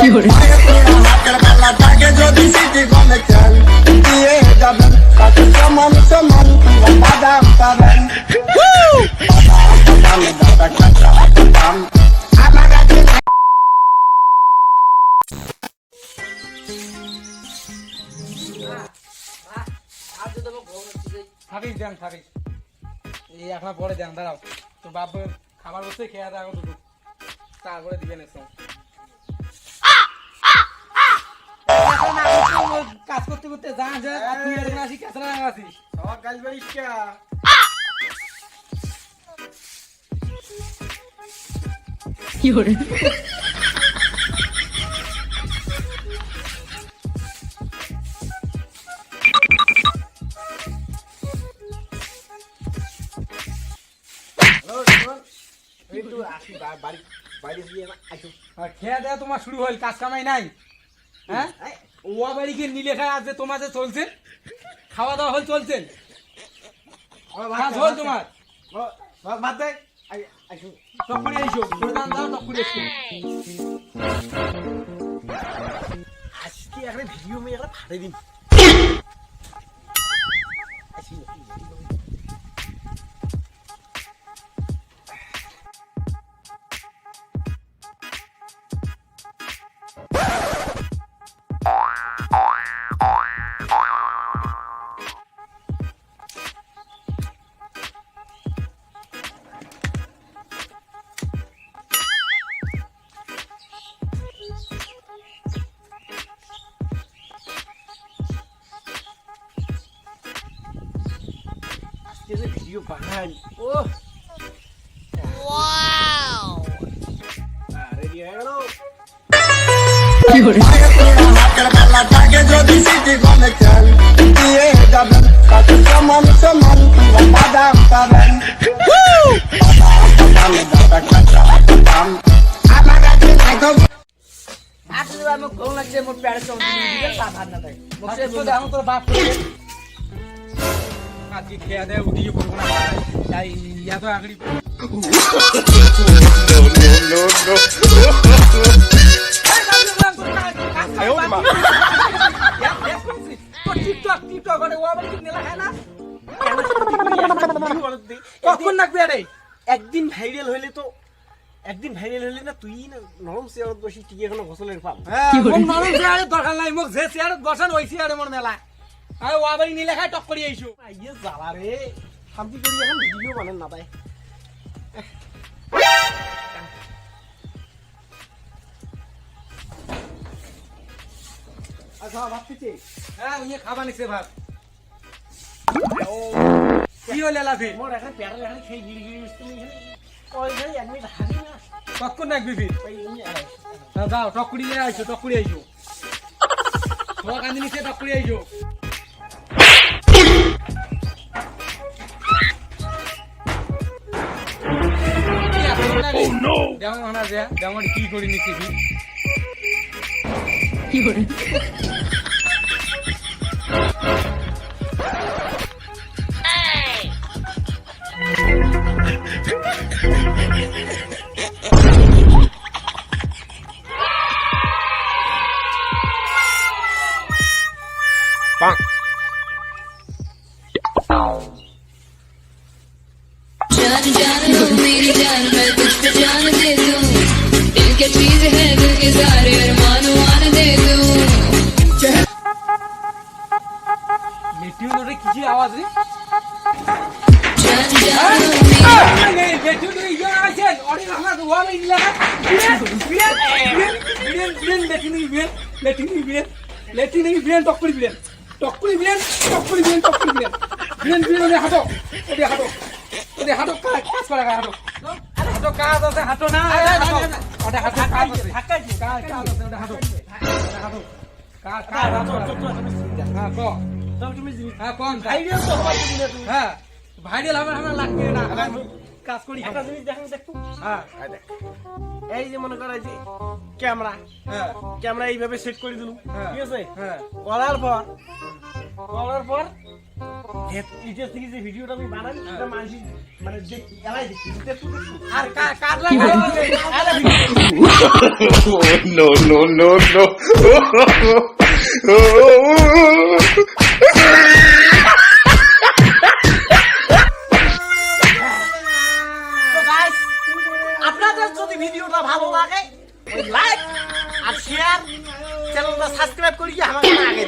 হাতের বেলাটাকে যদি সিটি গলে চাল দিয়ে যাবেন তাকে সমান সমান বাদাম পাবেন বাদাম দাদা কাঁচা বাদাম আমার কাছে থাকিস দেন থাকিস এই এখন পরে দেন দাঁড়াও তো বাপ খাবার বসে খেয়ে দেওয়া দুটো তারপরে দিবেন এসব কাজ করতে করতে যা যা তুই এরকম আসি কেসরা আসিস সব কাজ করিস কে কি করে একটু আসি বাড়ি বাইরে গিয়ে আসো খেয়ে দেওয়া তোমার শুরু হল কাজ কামাই নাই হ্যাঁ ওয়া বাড়িকে নিলে খায় আজ যে তোমার যে চলছে খাওয়া দাওয়া হল চলছে কাজ হল তোমার ভাত দেখ আসো টকুরি এসো প্রধান দাও টকুরি এসো আজকে একটা ভিডিও মেয়ে একটা ফাটে দিন ভিডিও বানাই ও রেডি হয়ে গেল কি করে হাতের বেলাটাকে যদি সিটি গলে চাল দিয়ে যাবেন তাকে সমান সমান বাদাম পাবেন বাদাম দাদা কাঁচা বাদাম আমার কাছে আজকে আমি কোন লাগছে মোর প্যারে সব দিকে তা ভাত না থাকে বসে বসে আমি তোর বাপ করে আজকে খেয়া দেয় উদিয়ে করব না তাই ইয়া তো আগড়ি টিকটক করে ওয়া বলি নেলা খায় না কখন নাকবে রে একদিন ভাইরাল হইলে না তুই না নরম চেয়ারত বসি টিকে এখনো ঘসলের পাব মোর নরম চেয়ারে দরকার নাই মোক যে চেয়ারত বসান ওই চেয়ারে মোর মেলা আরে ওয়া বলি নিলে খায় টক করি আইছো ইয়ে জ্বালা রে শান্তি করি এখন ভিডিও বানান না তাই আচ্ছা ভাবতেছি হ্যাঁ উনি খাবা নিছে ভাত কি হলে লাভে মোর এখন প্যারা এখন খেয়ে গিরি গিরি মিশতে ওই ভাই এক মিনিট হারি না কতক্ষণ নাকবি ফির ওই এমনি যাও টকুরি নিয়ে আইছো টকুরি আইছো তোমার কান্দি নিচে টকুরি আইছো যেমন না যে যেমন কি করি নিচ্ছি কি করে जान जान लो मेरी जान मैं तुझ पे जान दे दूं दिल के चीज है दिल के सारे अरमान मान दे दूं মেটিউ ধরে কিছু আওয়াজ রে जान जान लो मेरी মেটিউ ধরে ইয়া আছেন অরে আমার ওয়া বাই লাগা বিলেন লেটিনি বিলেন টকুরি বিলেন হাটো ওরে হাটো কাজ করা হাটো হাটো কাজ আছে হাটো না ওটা হাটো কাজ আছে কাজ আছে ওটা হাটো কাজ হ্যাঁ কো তুমি হ্যাঁ কোন ভাইরাল তো হওয়ার জন্য তুমি হ্যাঁ ভাইরাল হবে আমরা লাগবে না কাজ করি একটা জিনিস দেখেন দেখো হ্যাঁ এই যে মনে করা যে ক্যামেরা হ্যাঁ ক্যামেরা এইভাবে সেট করে দিলু হ্যাঁ। ঠিক আছে হ্যাঁ করার পর ইতিহাস থেকে যে ভিডিওটা আমি বানাই সেটা মানুষ মানে দেখি এলাই দেখি দেখি আর কার লাগা no, no, no, no. তো গাইস আপনাদের যদি ভিডিওটা ভালো লাগে ওই লাইক আর শেয়ার চ্যানেলটা সাবস্ক্রাইব করিয়ে আমাকে আগে